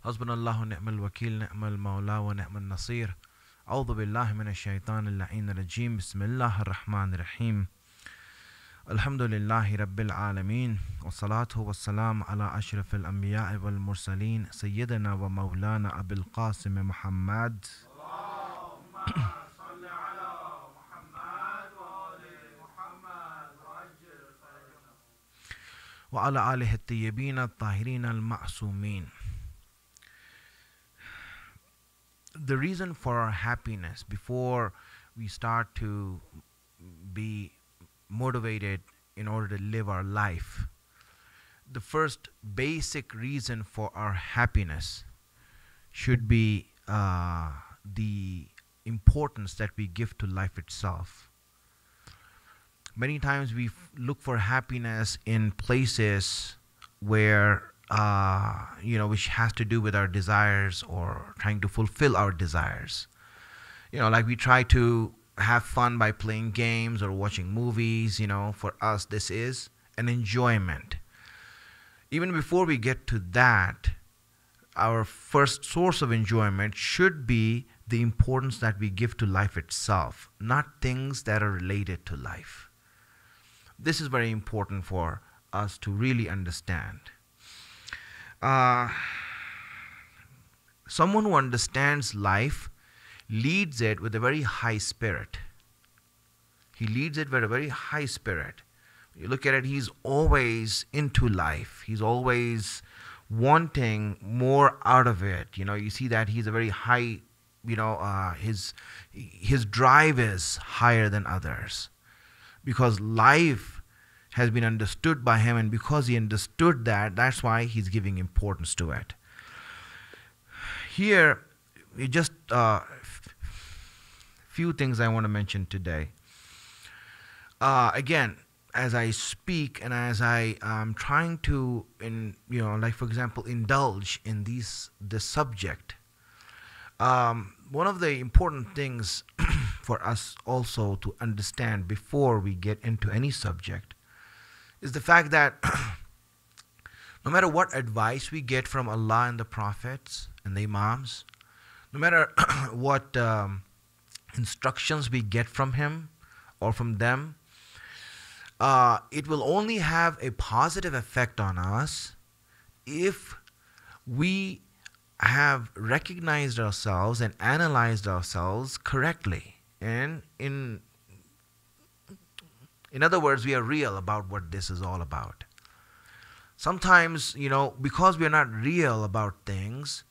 حسبنا الله ونعم الوكيل نعم المولى ونعم النصير أعوذ بالله من الشيطان اللعين الرجيم بسم الله الرحمن الرحيم الحمد لله رب العالمين والصلاة والسلام على أشرف الأنبياء والمرسلين سيدنا ومولانا أبي القاسم محمد وعلى آله الطيبين الطاهرين المعصومين. The reason for our happiness, before we start to be motivated in order to live our life, the first basic reason for our happiness should be the importance that we give to life itself. Many times we look for happiness in places where which has to do with our desires or trying to fulfill our desires. Like we try to have fun by playing games or watching movies. For us, this is an enjoyment. Even before we get to that, our first source of enjoyment should be the importance that we give to life itself, not things that are related to life. This is very important for us to really understand. Someone who understands life leads it with a very high spirit. He leads it with a very high spirit. You look at it, he's always into life. He's always wanting more out of it. You see that he's a very high, his drive is higher than others. Because life has been understood by him, and because he understood that, that's why he's giving importance to it. Here, just few things I want to mention today. Again, as I speak and as I am trying to, for example, indulge in this subject, one of the important things for us also to understand before we get into any subject is the fact that no matter what advice we get from Allah and the prophets and the imams, no matter what instructions we get from him or from them, it will only have a positive effect on us if we have recognized ourselves and analyzed ourselves correctly. And in other words, we are real about what this is all about. Sometimes, because we are not real about things,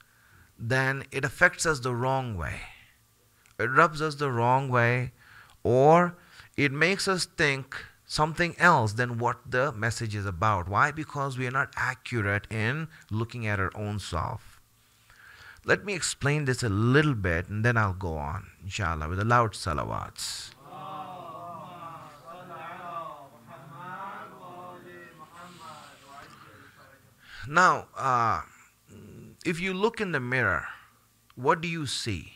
then it affects us the wrong way. It rubs us the wrong way, or it makes us think something else than what the message is about. Why? Because we are not accurate in looking at our own self. Let me explain this a little bit and then I'll go on, inshallah, with the loud salawats. Now, if you look in the mirror, what do you see?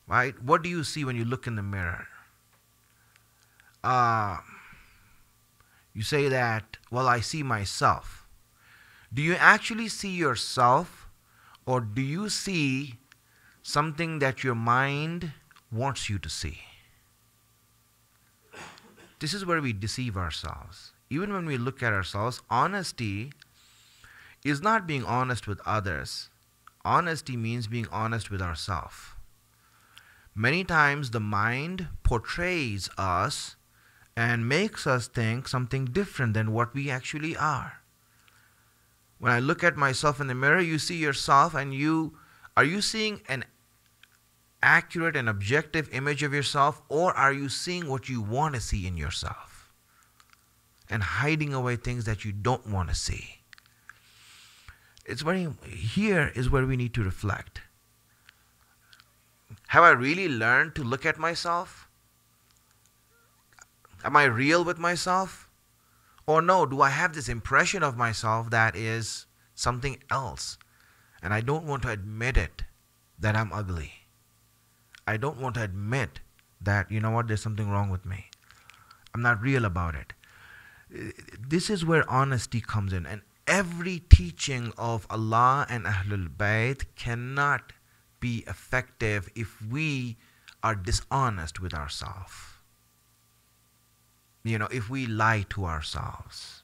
Right? What do you see when you look in the mirror? You say that, well, I see myself. Do you actually see yourself, or do you see something that your mind wants you to see? This is where we deceive ourselves. Even when we look at ourselves, honesty is not being honest with others. Honesty means being honest with ourselves. Many times the mind portrays us and makes us think something different than what we actually are. When I look at myself in the mirror, you see yourself, and are you seeing an accurate and objective image of yourself, or are you seeing what you want to see in yourself and hiding away things that you don't want to see? Here is where we need to reflect. Have I really learned to look at myself? Am I real with myself? Or no, do I have this impression of myself that is something else? And I don't want to admit it, that I'm ugly. I don't want to admit that, there's something wrong with me. I'm not real about it. This is where honesty comes in. And every teaching of Allah and Ahlul Bayt cannot be effective if we are dishonest with ourselves. If we lie to ourselves.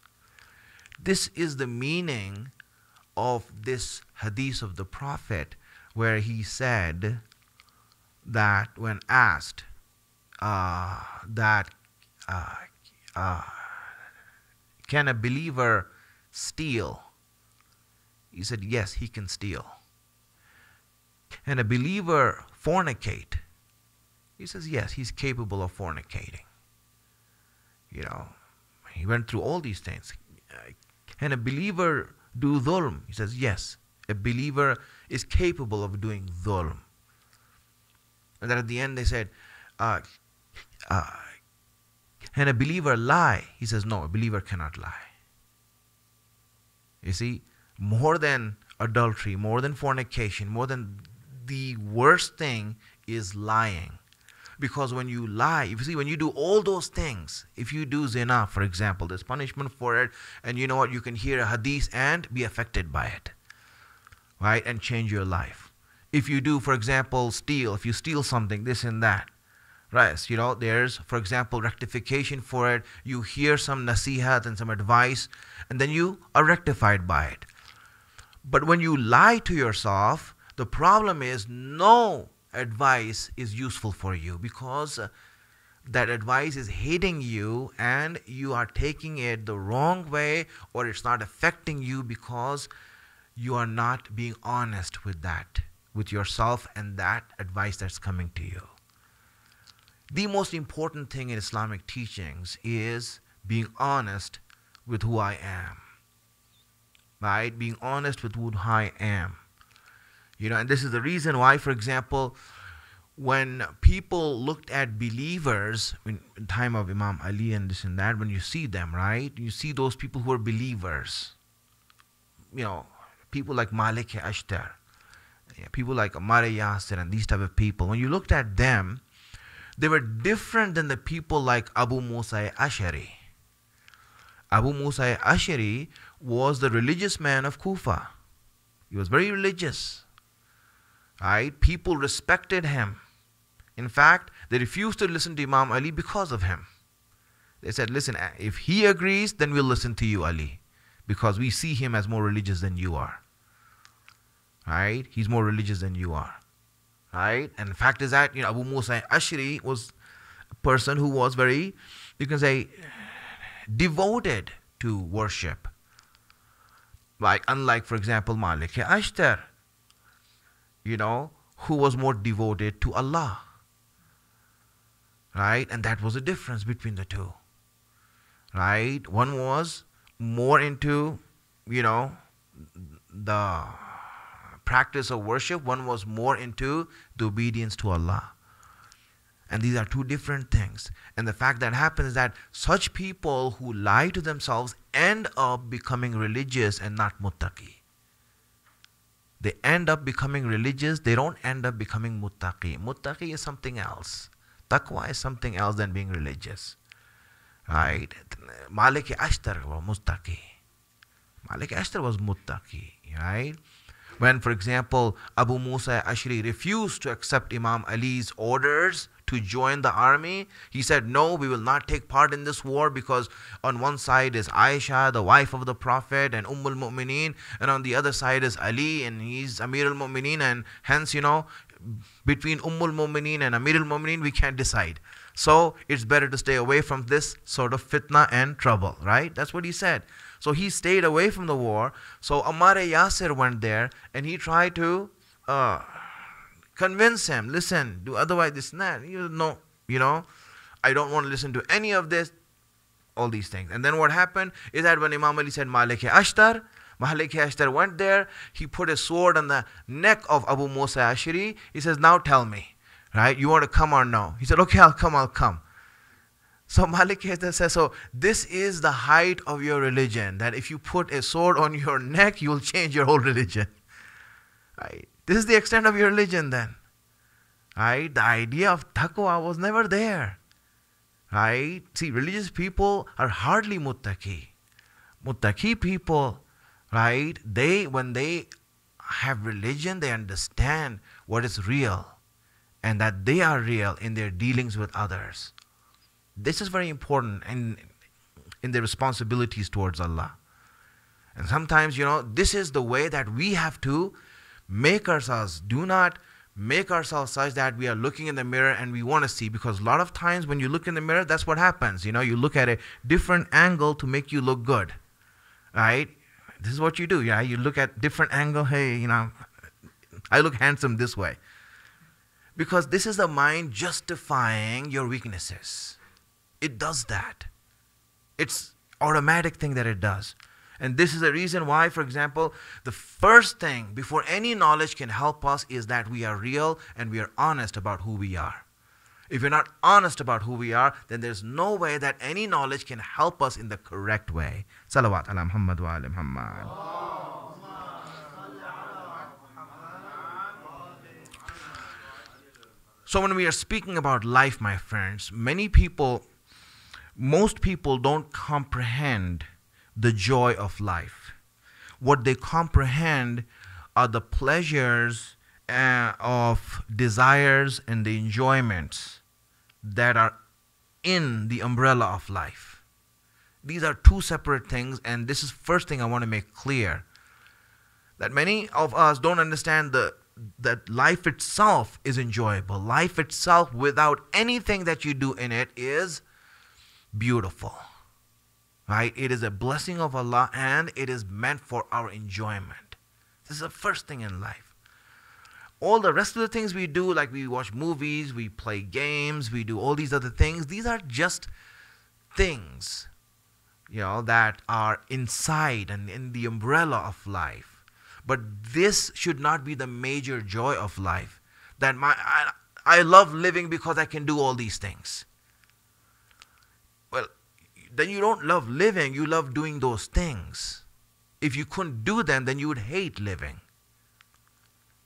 This is the meaning of this hadith of the Prophet, where he said that when asked can a believer steal? He said, yes, he can steal. Can a believer fornicate? He says, yes, he's capable of fornicating. He went through all these things. Can a believer do dhulm? He says, yes, a believer is capable of doing dhulm. And then at the end they said, can a believer lie? He says, no, a believer cannot lie. You see, more than adultery, more than fornication, more than the worst thing is lying. Because when you lie, you see, when you do all those things, if you do zina, for example, there's punishment for it, and you know what, you can hear a hadith and be affected by it, right, and change your life. If you do, for example, steal, if you steal something, this and that, right, there's, for example, rectification for it, you hear some nasihat and some advice, and then you are rectified by it. But when you lie to yourself, the problem is no advice is useful for you, because that advice is hitting you and you are taking it the wrong way, or it's not affecting you because you are not being honest with that, with yourself and that advice that's coming to you. The most important thing in Islamic teachings is being honest with who I am, right? Being honest with who I am. And this is the reason why, for example, when people looked at believers in time of Imam Ali and this and that, when you see them, right, you see those people who are believers. People like Malik Ashtar, people like Ammar Yasir and these type of people. When you looked at them, they were different than the people like Abu Musa Ash'ari. Abu Musa Ash'ari was the religious man of Kufa. He was very religious. Right? People respected him. In fact, they refused to listen to Imam Ali because of him. They said, listen, if he agrees, then we'll listen to you, Ali, because we see him as more religious than you are. Right? He's more religious than you are. Right? And the fact is that, Abu Musa Ash'ari was a person who was very, you can say, devoted to worship. Unlike, for example, Malik Ashtar, who was more devoted to Allah. Right? And that was the difference between the two. Right? One was more into, the practice of worship. One was more into the obedience to Allah. And these are two different things. And the fact that happens is that such people who lie to themselves end up becoming religious and not muttaqi. They end up becoming religious. They don't end up becoming muttaqi. Muttaqi is something else. Taqwa is something else than being religious. Right? Malik Ashtar was muttaqi. Malik Ashtar was muttaqi. Right? When, for example, Abu Musa Ash'ari refused to accept Imam Ali's orders to join the army, he said, no, we will not take part in this war, because on one side is Aisha, the wife of the Prophet, and al-Mu'mineen, and on the other side is Ali, and he's al-Mu'mineen, and hence, between al-Mu'mineen and al-Mu'mineen, we can't decide. So it's better to stay away from this sort of fitna and trouble, right? That's what he said. So he stayed away from the war. So Ammar Yasir went there and he tried to convince him, listen, do otherwise this and that. I don't want to listen to any of this, all these things. And then what happened is that when Imam Ali said Malik Ashtar went there, he put a sword on the neck of Abu Musa Ash'ari. He says, now tell me, right, you want to come or no? He said, okay, I'll come. So Malik says, so this is the height of your religion, that if you put a sword on your neck, you will change your whole religion. Right? This is the extent of your religion then. Right? The idea of taqwa was never there. Right? See, religious people are hardly muttaqi. Muttaqi people, right? When they have religion, they understand what is real and that they are real in their dealings with others. This is very important in their responsibilities towards Allah. And sometimes, this is the way that we have to make ourselves. Do not make ourselves such that we are looking in the mirror and we want to see. Because a lot of times when you look in the mirror, that's what happens. You look at a different angle to make you look good. Right? This is what you do. Yeah, you look at different angle. Hey, I look handsome this way. Because this is the mind justifying your weaknesses. It does that. It's automatic thing that it does. And this is the reason why, for example, the first thing before any knowledge can help us is that we are real and we are honest about who we are. If we're not honest about who we are, then there's no way that any knowledge can help us in the correct way. Salawat ala Muhammad wa ala Muhammad. So when we are speaking about life, my friends, most people don't comprehend the joy of life. What they comprehend are the pleasures of desires and the enjoyments that are in the umbrella of life. These are two separate things, and this is first thing I want to make clear. That many of us don't understand that life itself is enjoyable. Life itself, without anything that you do in it, is beautiful. Right? It is a blessing of Allah and it is meant for our enjoyment. This is the first thing in life. All the rest of the things we do, like we watch movies, we play games, we do all these other things, these are just things, that are inside and in the umbrella of life. But this should not be the major joy of life. That I love living because I can do all these things. Well, then you don't love living, you love doing those things. If you couldn't do them, then you would hate living.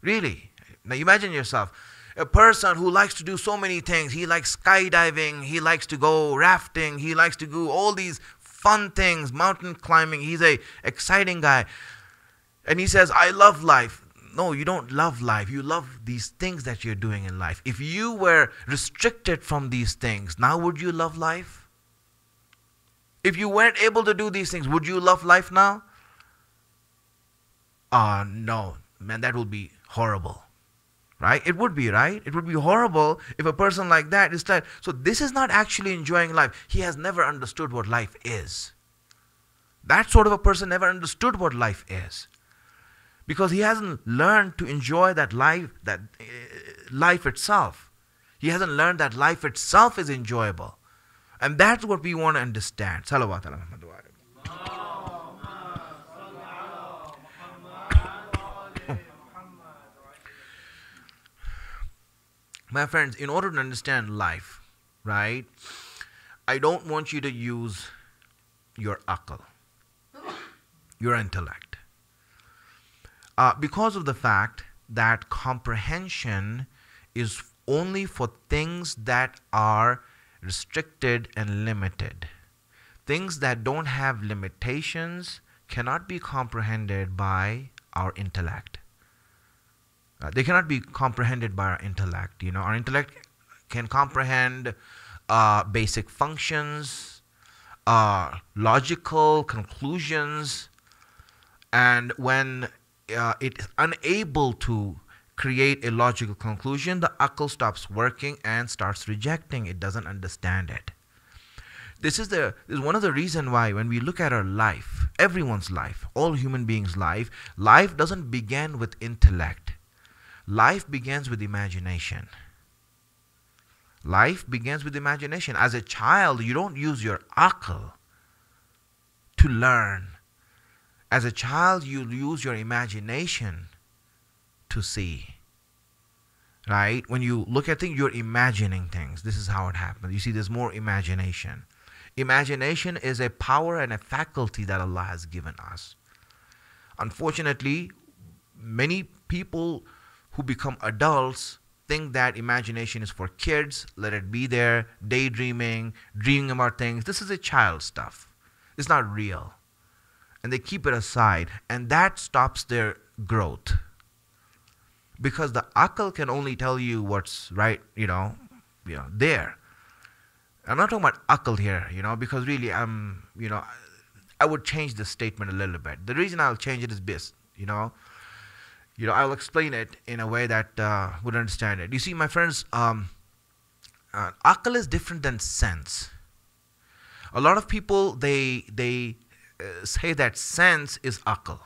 Really. Now imagine yourself, a person who likes to do so many things. He likes skydiving, he likes to go rafting, he likes to do all these fun things, mountain climbing. He's a exciting guy. And he says, I love life. No, you don't love life. You love these things that you're doing in life. If you were restricted from these things, now would you love life? If you weren't able to do these things, would you love life now? No, man, that would be horrible. Right? It would be, right? It would be horrible if a person like that is like, so this is not actually enjoying life. He has never understood what life is. That sort of a person never understood what life is. Because he hasn't learned to enjoy that life itself. He hasn't learned that life itself is enjoyable. And that's what we want to understand. Salawat ala Muhammad wa ala. My friends, in order to understand life, right, I don't want you to use your aql, your intellect. Because of the fact that comprehension is only for things that are restricted and limited. Things that don't have limitations cannot be comprehended by our intellect. They cannot be comprehended by our intellect. Our intellect can comprehend basic functions, logical conclusions, and when it is unable to create a logical conclusion, the aql stops working and starts rejecting. It doesn't understand it. This is one of the reasons why when we look at our life, everyone's life, all human beings' life doesn't begin with intellect. Life begins with imagination. Life begins with imagination. As a child, you don't use your aql to learn. As a child, you use your imagination to see. Right? When you look at things, you're imagining things. This is how it happens. You see, there's more imagination. Imagination is a power and a faculty that Allah has given us. Unfortunately, many people who become adults think that imagination is for kids. Let it be there, daydreaming, dreaming about things. This is a child stuff. It's not real. and they keep it aside, and that stops their growth. Because the akal can only tell you what's right, there. I'm not talking about akal here, because really I would change this statement a little bit. The reason I'll change it is this, I'll explain it in a way that would understand it. You see, my friends, akal is different than sense. A lot of people, they say that sense is akal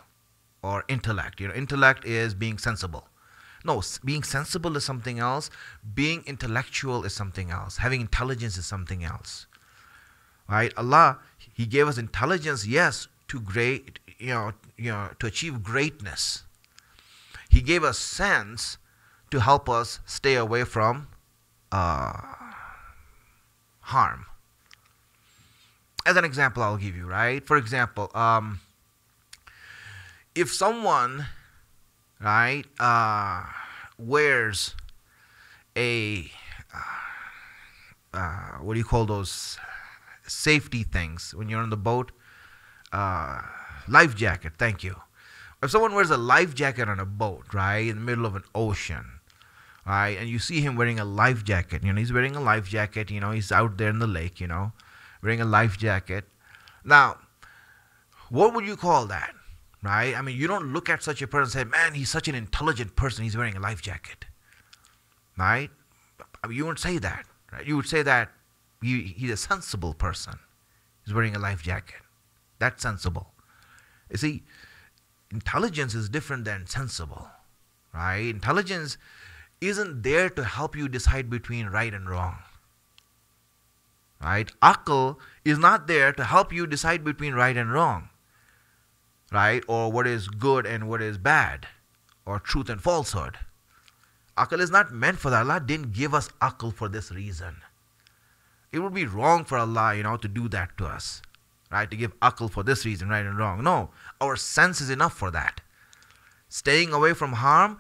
or intellect. Intellect is being sensible. No, being sensible is something else. Being intellectual is something else. Having intelligence is something else. Right? Allah, He gave us intelligence, yes, to to achieve greatness. He gave us sense to help us stay away from harm. As an example, I'll give you, right? For example, if someone, right, wears a what do you call those safety things when you're on the boat? Life jacket. Thank you. If someone wears a life jacket on a boat, right, in the middle of an ocean, right, and you see him wearing a life jacket, he's wearing a life jacket, he's out there in the lake, wearing a life jacket. Now, what would you call that? Right? I mean, you don't look at such a person and say, man, he's such an intelligent person, he's wearing a life jacket. Right? I mean, you wouldn't say that. Right? You would say that he's a sensible person. He's wearing a life jacket. That's sensible. You see, intelligence is different than sensible. Right? Intelligence isn't there to help you decide between right and wrong. Right? Akal is not there to help you decide between right and wrong. Right? Or what is good and what is bad. Or truth and falsehood. Akal is not meant for that. Allah didn't give us akal for this reason. It would be wrong for Allah, to do that to us. Right? To give akal for this reason, right and wrong. No. Our sense is enough for that. Staying away from harm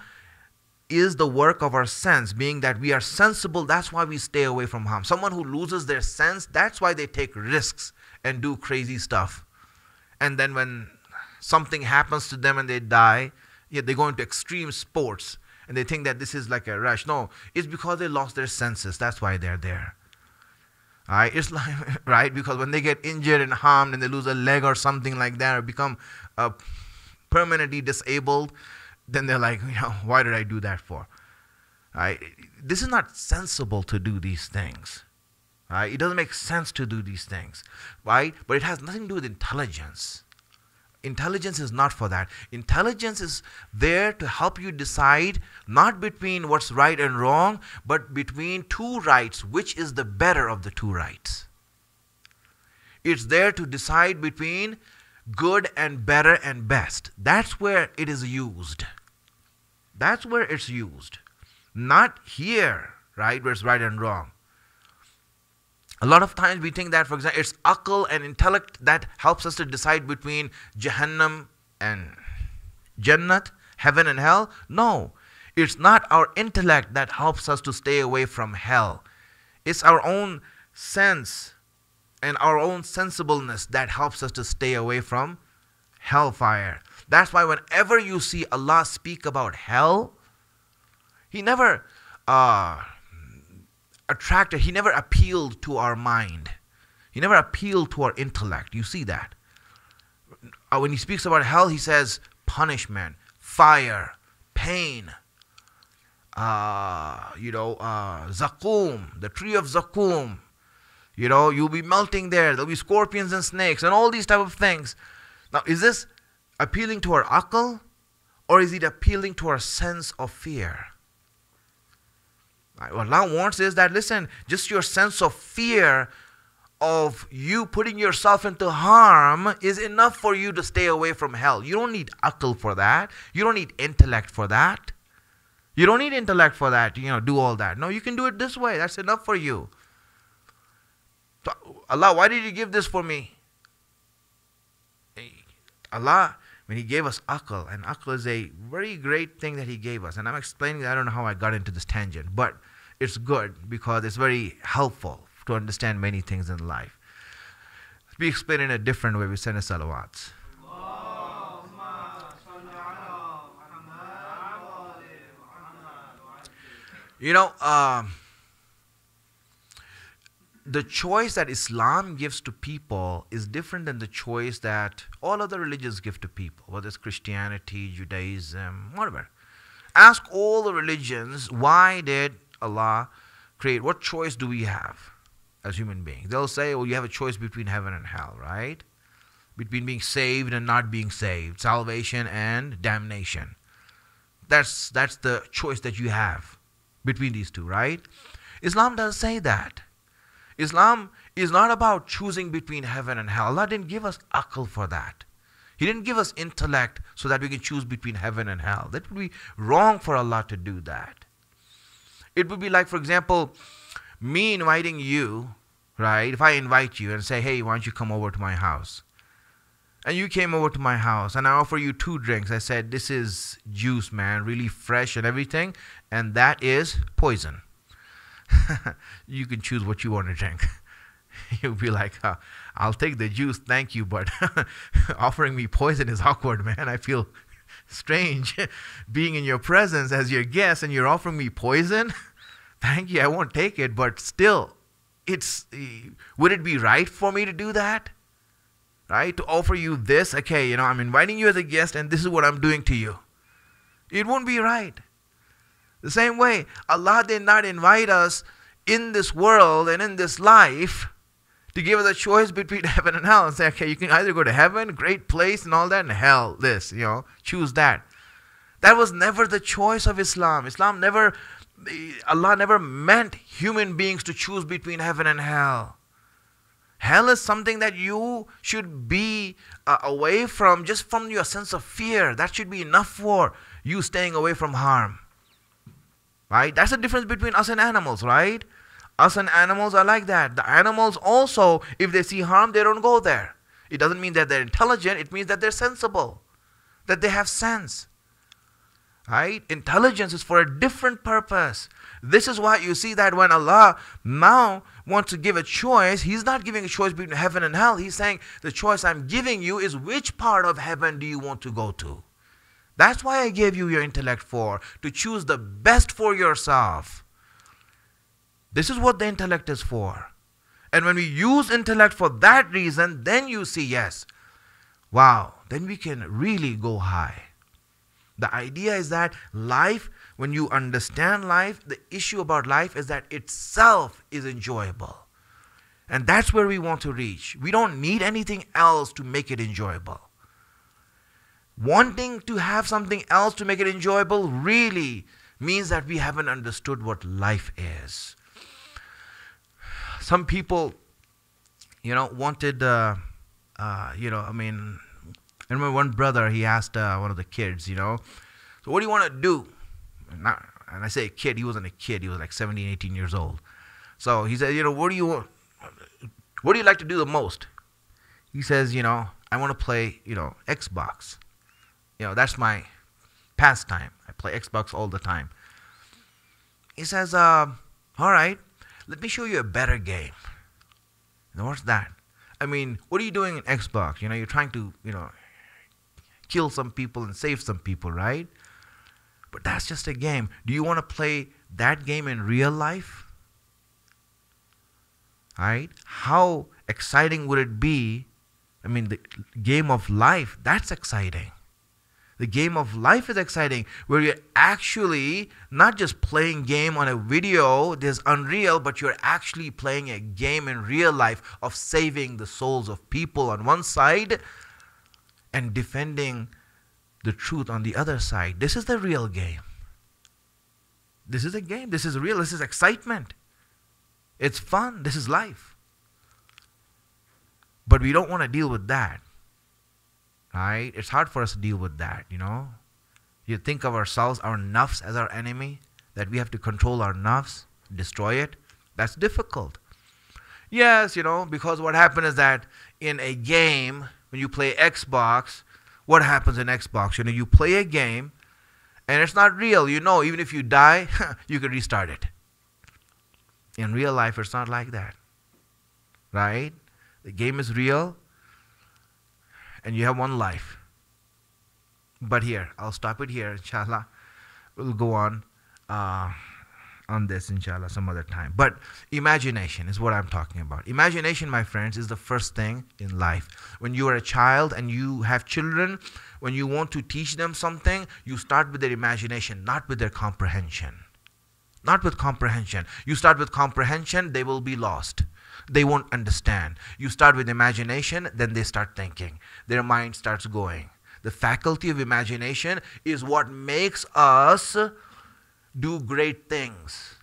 is the work of our sense, being that we are sensible, that's why we stay away from harm. Someone who loses their sense, that's why they take risks and do crazy stuff. And then when something happens to them and they die, they go into extreme sports and they think that this is like a rush. No, it's because they lost their senses. That's why they're there. Right? It's like, right? Because when they get injured and harmed and they lose a leg or something like that or become permanently disabled, then they're like, why did I do that for? Right? This is not sensible to do these things. Right? It doesn't make sense to do these things. Right? But it has nothing to do with intelligence. Intelligence is not for that. Intelligence is there to help you decide not between what's right and wrong, but between two rights, which is the better of the two rights. It's there to decide between good and better and best. That's where it is used. That's where it's used. Not here, right, where it's right and wrong. A lot of times we think that, for example, it's akal and intellect that helps us to decide between Jahannam and Jannat, heaven and hell. No, it's not our intellect that helps us to stay away from hell. It's our own sense and our own sensibleness that helps us to stay away from hellfire. That's why whenever you see Allah speak about hell, He never He never appealed to our mind. He never appealed to our intellect. You see that. When He speaks about hell, He says punishment, fire, pain, Zakum, the tree of Zakum. You'll be melting there. There'll be scorpions and snakes and all these type of things. Now, is this appealing to our akal or is it appealing to our sense of fear? What Allah wants is that, listen, just your sense of fear of you putting yourself into harm is enough for you to stay away from hell. You don't need akal for that. You don't need intellect for that. You don't need intellect for that, do all that. No, you can do it this way. That's enough for you. So, Allah, why did you give this for me? Allah, when He gave us akal, and akal is a very great thing that He gave us. And I'm explaining that. I don't know how I got into this tangent, but it's good because it's very helpful to understand many things in life. We explain it in a different way. We send a salawats. You know, the choice that Islam gives to people is different than the choice that all other religions give to people, whether it's Christianity, Judaism, whatever. Ask all the religions, why did Allah create? What choice do we have as human beings? They'll say, well, you have a choice between heaven and hell, right? Between being saved and not being saved, salvation and damnation. That's the choice that you have between these two, right? Islam doesn't say that. Islam is not about choosing between heaven and hell. Allah didn't give us aql for that. He didn't give us intellect so that we can choose between heaven and hell. That would be wrong for Allah to do that. It would be like, for example, me inviting you, right? If I invite you and say, hey, why don't you come over to my house? And you came over to my house and I offer you 2 drinks. I said, this is juice, man, really fresh and everything. And that is poison. You can choose what you want to drink. You'll be like, I'll take the juice, thank you, but offering me poison is awkward, man. I feel strange being in your presence as your guest and you're offering me poison. Thank you, I won't take it, but still, would it be right for me to do that? Right? To offer you this, okay, I'm inviting you as a guest and this is what I'm doing to you. It won't be right. The same way, Allah did not invite us in this world and in this life to give us a choice between heaven and hell and say, okay, you can either go to heaven, great place and all that, and hell, this, choose that. That was never the choice of Islam. Allah never meant human beings to choose between heaven and hell. Hell is something that you should be away from, just from your sense of fear. That should be enough for you staying away from harm. Right? That's the difference between us and animals, right? Us and animals are like that. The animals also, if they see harm, they don't go there. It doesn't mean that they're intelligent. It means that they're sensible, that they have sense. Right? Intelligence is for a different purpose. This is why you see that when Allah now wants to give a choice, He's not giving a choice between heaven and hell. He's saying, the choice I'm giving you is which part of heaven do you want to go to? That's why I gave you your intellect for, to choose the best for yourself. This is what the intellect is for. And when we use intellect for that reason, then you see, yes, wow, then we can really go high. The idea is that life, when you understand life, the issue about life is that itself is enjoyable. And that's where we want to reach. We don't need anything else to make it enjoyable. Wanting to have something else to make it enjoyable really means that we haven't understood what life is. Some people, wanted, I remember one brother, he asked one of the kids, so what do you want to do? And I say kid, he wasn't a kid, he was like 17, 18 years old. So he said, what do you like to do the most? He says, I want to play, Xbox. That's my pastime. I play Xbox all the time. He says, all right, let me show you a better game. What's that? What are you doing in Xbox? You're trying to, kill some people and save some people, right? But that's just a game. Do you want to play that game in real life? Right? How exciting would it be? The game of life, that's exciting. The game of life is exciting, where you're actually not just playing game on a video, there's Unreal, but you're actually playing a game in real life of saving the souls of people on one side and defending the truth on the other side. This is the real game. This is a game. This is real. This is excitement. It's fun. This is life. But we don't want to deal with that. Right? It's hard for us to deal with that, You think of ourselves, our nafs, as our enemy, that we have to control our nafs, destroy it. That's difficult. Yes, because what happens is that in a game, when you play Xbox, what happens in Xbox? You play a game, and it's not real. Even if you die, you can restart it. In real life, it's not like that. Right? The game is real. And you have one life. But here, I'll stop it here, inshallah. We'll go on on this, inshallah, some other time. But imagination is what I'm talking about. Imagination, my friends, is the first thing in life. When you are a child and you have children, when you want to teach them something, you start with their imagination, not with their comprehension. Not with comprehension. You start with comprehension, they will be lost. They won't understand. You start with imagination, then they start thinking. Their mind starts going. The faculty of imagination is what makes us do great things.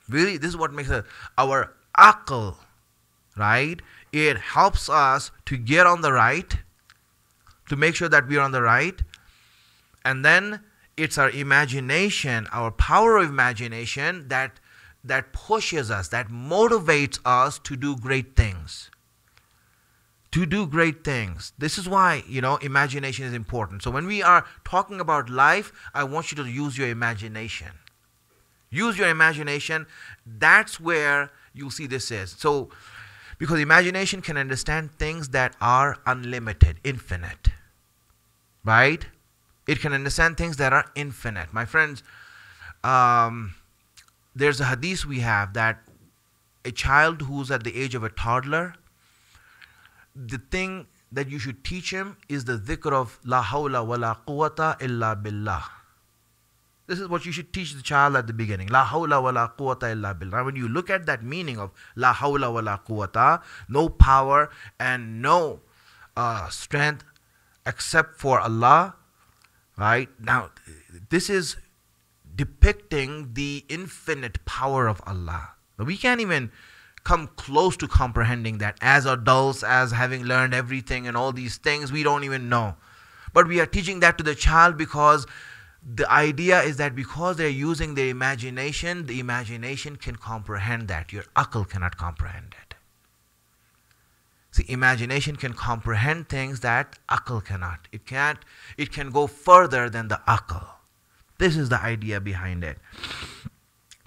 Really, this is what makes our aql, right? It helps us to get on the right, to make sure that we are on the right. And then it's our imagination, our power of imagination that pushes us, that motivates us to do great things. To do great things. This is why, imagination is important. So when we are talking about life, I want you to use your imagination. Use your imagination. That's where you'll see this is. So, because imagination can understand things that are unlimited, infinite. Right? It can understand things that are infinite. My friends, there's a hadith we have that a child who's at the age of a toddler, the thing that you should teach him is the dhikr of La hawla wa la quwwata illa billah. This is what you should teach the child at the beginning. La hawla wa la quwwata illa billah. When you look at that meaning of La hawla wa la quwwata, no power and no strength except for Allah, right? Now, this is depicting the infinite power of Allah. We can't even come close to comprehending that as adults, as having learned everything and all these things, we don't even know. But we are teaching that to the child because the idea is that because they're using their imagination, the imagination can comprehend that. Your aql cannot comprehend it. See, imagination can comprehend things that aql cannot. It can go further than the aql. This is the idea behind it.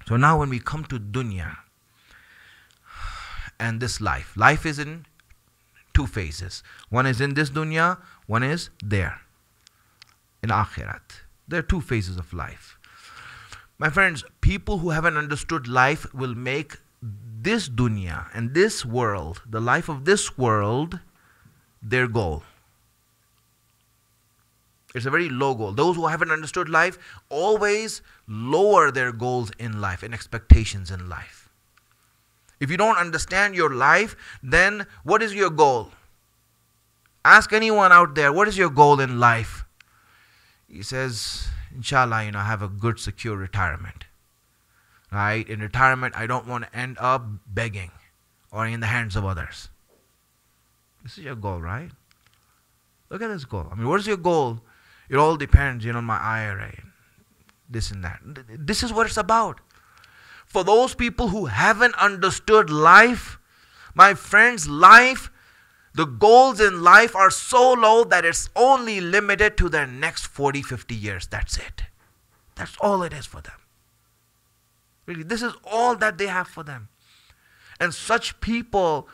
So now when we come to dunya and this life is in two phases. One is in this dunya, one is there, in akhirat. There are two phases of life. My friends, people who haven't understood life will make this dunya and this world, the life of this world, their goal. It's a very low goal. Those who haven't understood life always lower their goals in life and expectations in life. If you don't understand your life, then what is your goal? Ask anyone out there, what is your goal in life? He says, inshallah, I have a good, secure retirement. Right? In retirement, I don't want to end up begging or in the hands of others. This is your goal, right? Look at this goal. What is your goal? It all depends, on my IRA, this and that. This is what it's about. For those people who haven't understood life, my friends, life, the goals in life are so low that it's only limited to their next 40, 50 years. That's it. That's all it is for them. Really, this is all that they have for them. And such people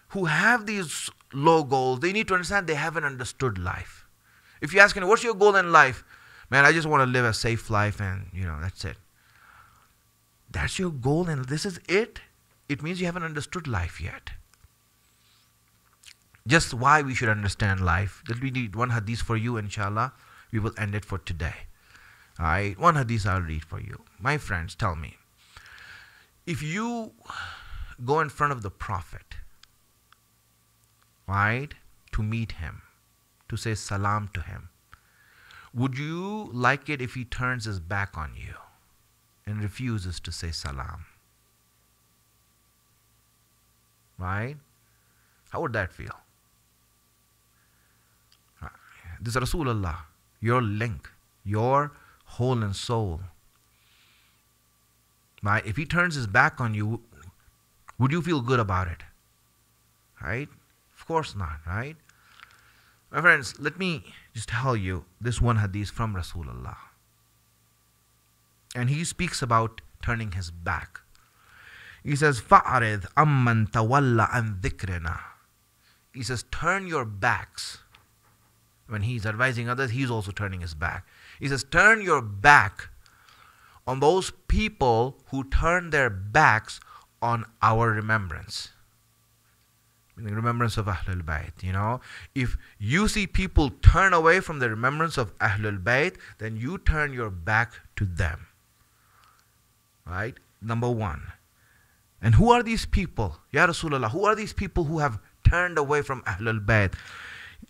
who have these low goals, they need to understand they haven't understood life. If you ask me, what's your goal in life? Man, I just want to live a safe life and, that's it. That's your goal and this is it? It means you haven't understood life yet. Just why we should understand life. That we need one hadith for you, inshallah. We will end it for today. Alright, one hadith I'll read for you. My friends, tell me. If you go in front of the Prophet, right, to meet him, to say salam to him, would you like it if he turns his back on you and refuses to say salam? Right? How would that feel? This is Rasulullah, your link, your whole and soul. Right? If he turns his back on you, would you feel good about it? Right? Of course not, right? My friends, let me just tell you this one hadith from Rasulullah. And he speaks about turning his back. He says, فَأَعْرِضْ أَمَّنْ تَوَلَّ عَنْ ذِكْرِنَا. He says, turn your backs. When he's advising others, he's also turning his back. He says, turn your back on those people who turn their backs on our remembrance. The remembrance of Ahlul Bayt, If you see people turn away from the remembrance of Ahlul Bayt, then you turn your back to them. Right? Number one. And who are these people? Ya Rasulullah, who are these people who have turned away from Ahlul Bayt?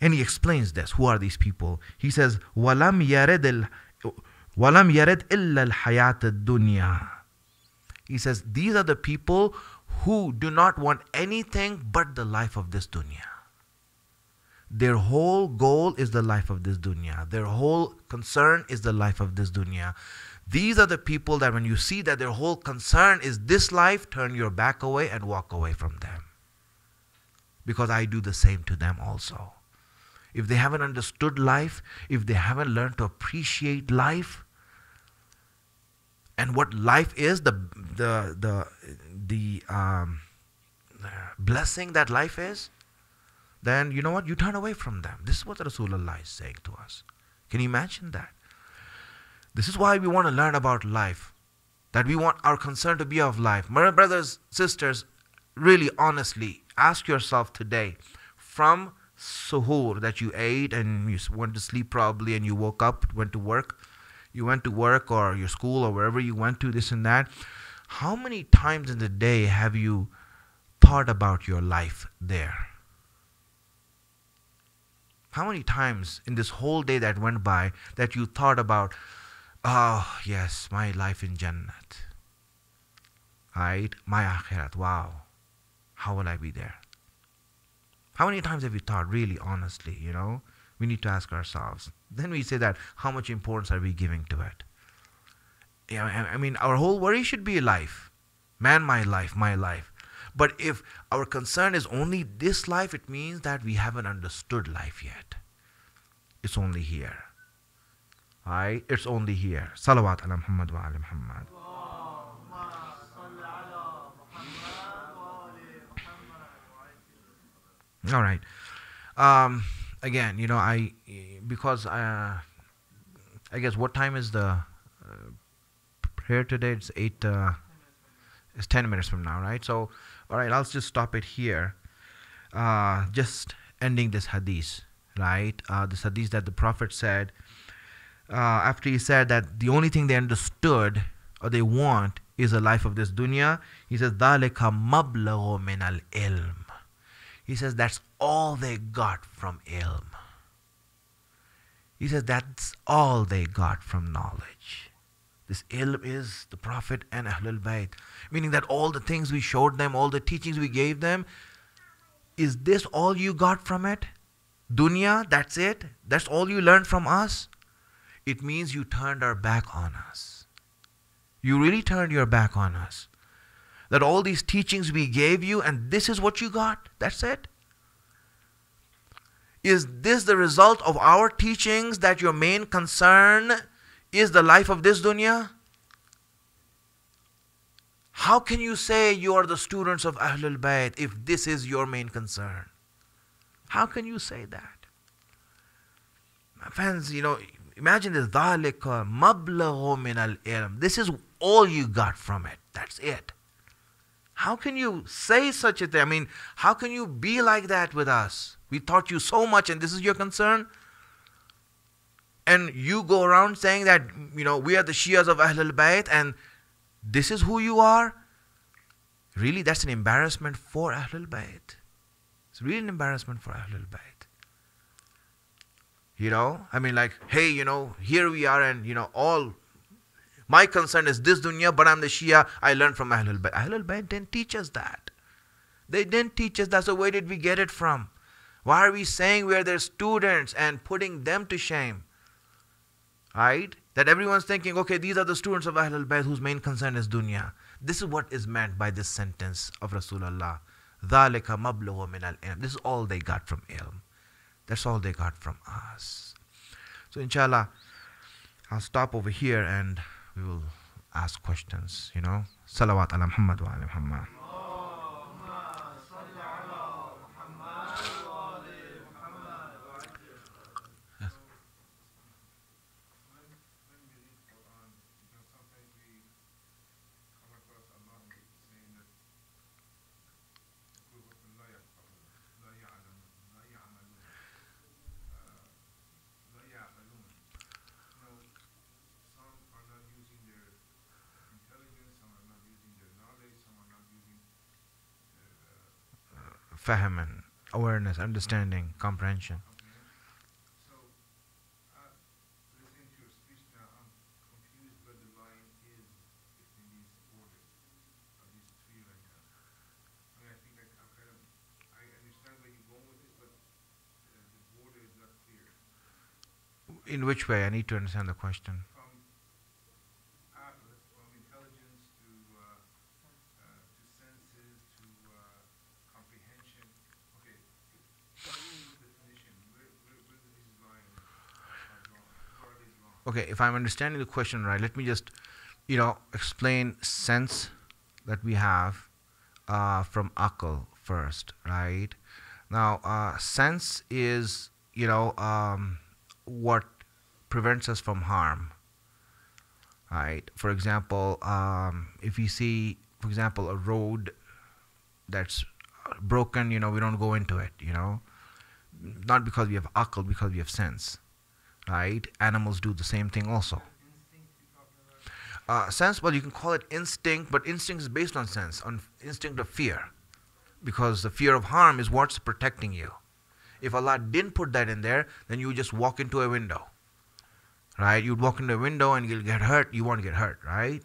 And he explains this. Who are these people? He says, وَلَمْ يَرِدْ إِلَّا الْحَيَاةَ الدُّنْيَا. He says, these are the people who do not want anything but the life of this dunya. Their whole goal is the life of this dunya. Their whole concern is the life of this dunya. These are the people that when you see that their whole concern is this life, turn your back away and walk away from them. Because I do the same to them also. If they haven't understood life, if they haven't learned to appreciate life, and what life is, the blessing that life is, then you know what? You turn away from them. This is what Rasulullah is saying to us. Can you imagine that? This is why we want to learn about life. That we want our concern to be of life. My brothers, sisters, really honestly, ask yourself today, from suhoor that you ate and you went to sleep probably and you woke up, went to work, or your school or wherever you went to, this and that. How many times in the day have you thought about your life there? How many times in this whole day that went by that you thought about, oh yes, my life in Jannat, right? My akhirat, wow, how will I be there? How many times have you thought, really honestly, we need to ask ourselves. Then we say that, how much importance are we giving to it? I mean, our whole worry should be life. Man, my life, my life. But if our concern is only this life, it means that we haven't understood life yet. It's only here. Right? It's only here. Salawat ala Muhammad wa ala Muhammad. All right. Again, I guess what time is the prayer today? It's 10 minutes from now, right? So, all right, I'll just stop it here. Just ending this hadith, right? This hadith that the Prophet said, after he said that the only thing they understood or they want is the life of this dunya, he says, ذَلِكَ مَبْلَغُ مِنَ الْإِلْمِ. He says that's all they got from ilm. He says that's all they got from knowledge. This ilm is the Prophet and Ahlul Bayt. Meaning that all the things we showed them, all the teachings we gave them, is this all you got from it? Dunya, that's it? That's all you learned from us? It means you turned our back on us. You really turned your back on us. That all these teachings we gave you and this is what you got? That's it? Is this the result of our teachings that your main concern is the life of this dunya? How can you say you are the students of Ahlul Bayt if this is your main concern? How can you say that? My friends, imagine this. ذَلِكَ مَبْلَغُ مِنَ الْإِلْمِ. This is all you got from it. That's it. How can you say such a thing? I mean, how can you be like that with us? We taught you so much and this is your concern? And you go around saying that, we are the Shias of Ahlul Bayt and this is who you are? Really, that's an embarrassment for Ahlul Bayt. It's really an embarrassment for Ahlul Bayt. I mean, like, hey, here we are and, all my concern is this dunya, but I'm the Shia. I learned from Ahlul Bayt. Ahlul Bayt didn't teach us that. They didn't teach us that. So where did we get it from? Why are we saying we are their students and putting them to shame? Right? That everyone's thinking, okay, these are the students of Ahlul Bayt whose main concern is dunya. This is what is meant by this sentence of Rasulullah. ذَلِكَ مَبْلُغُ مِنَ الْإِلْمِ. This is all they got from ilm. That's all they got from us. So inshallah, I'll stop over here and we will ask questions, Salawat ala Muhammad wa ala Muhammad. When we read Quran, sometimes we fahaman, awareness, understanding, comprehension. So, listening to your speech now, I'm confused where the line is between these orders, of these three right now. I mean, I think I understand where you're going with this, but the border is not clear. In which way? I need to understand the question. From intelligence to senses to comprehension. Okay, definition. Where do these lines are drawn? Where are these drawn? Okay, if I'm understanding the question right, let me just, explain sense that we have from akal first, right? Now, sense is, what prevents us from harm, right? For example, if we see, for example, a road that's broken, we don't go into it, not because we have akal, because we have sense, right? Animals do the same thing also. Sense, well, you can call it instinct, but instinct is based on sense, on instinct of fear, because the fear of harm is what's protecting you. If Allah didn't put that in there, then you would just walk into a window, right? You'd walk into a window and you'll get hurt. You won't get hurt, right?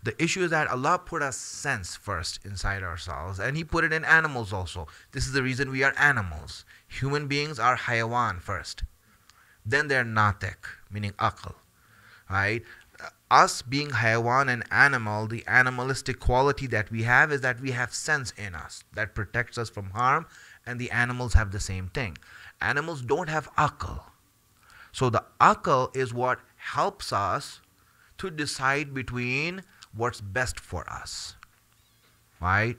The issue is that Allah put a sense first inside ourselves, and He put it in animals also. This is the reason we are animals. Human beings are hayawan first. Then they're natik, meaning aql, right? Us being hayawan and animal, the animalistic quality that we have is that we have sense in us that protects us from harm, and the animals have the same thing. Animals don't have aql. So the aql is what helps us to decide between what's best for us, right?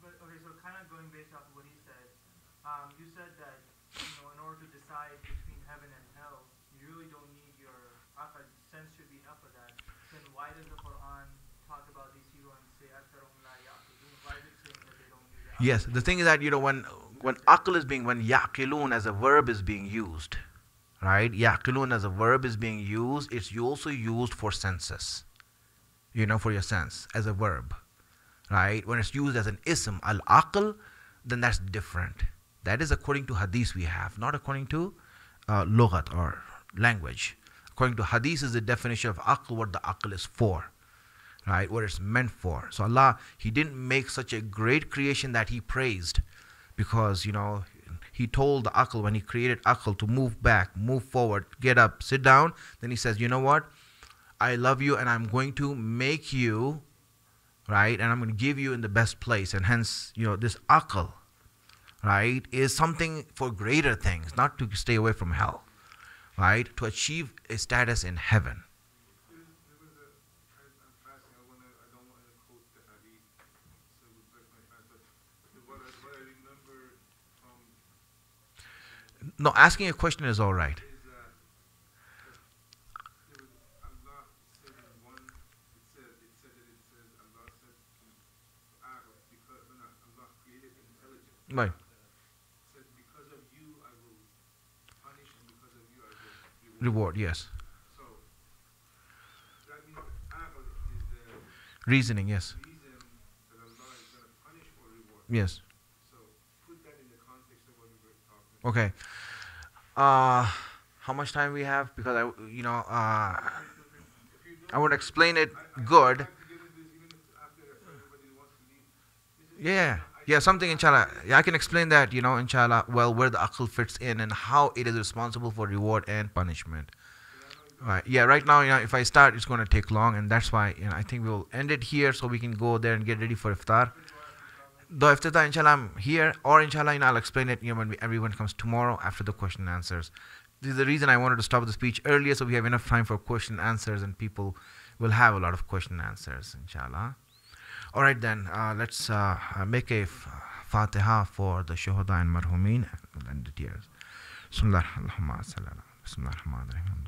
But okay, so kind of going based off of what he said, you said that in order to decide between heaven and hell, you really don't need your aql. Sense should be enough for that. Then why does the Quran talk about these people and say أَكْثَرُهُمْ لَا يَعْقِلُونَ? Why is it saying that they don't use their aql? Yes, the thing is that when aql is being, when yaqilun as a verb is being used, right? Yaqilun as a verb is being used, it's also used for senses, for your sense as a verb, right? When it's used as an ism, al-aql, then that's different. That is according to hadith we have, not according to lughat or language. According to hadith is the definition of aql, what the aql is for, right? What it's meant for. So Allah, He didn't make such a great creation that He praised, because, He told the aql, when He created aql, to move back, move forward, get up, sit down. Then He says, you know what? I love you and I'm going to make you, right? And I'm going to give you in the best place. And hence, this aql, right, is something for greater things, not to stay away from hell, right? To achieve a status in heaven. I'm fasting. I don't want to quote the hadith, so it would break my fast. But what I remember from No, asking a question is all right. is that there was Allah said in one. It said Allah said to Adam, because Allah created intelligence. Right. Said, because of you I will punish, and because of you I will Reward, yes. So that means aql is the Reasoning, yes. reason that Allah is going to punish or reward. Yes. So put that in the context of what we were talking about. Okay. How much time we have? Because I would explain it good. Yeah, something inshallah. Yeah, I can explain that, inshallah, well, where the aql fits in and how it is responsible for reward and punishment. Right. Yeah, right now, if I start, it's going to take long, and that's why, I think we'll end it here so we can go there and get ready for iftar. Though iftar, inshallah, I'm here, or inshallah, I'll explain it, when everyone comes tomorrow after the question and answers. This is the reason I wanted to stop the speech earlier, so we have enough time for question and answers, and people will have a lot of question and answers, inshallah. All right, then, let's make a Fatiha for the Shuhada and Marhumin and the tears. Bismillah, Allahumma salli ala. Bismillah, Rahman Rahim.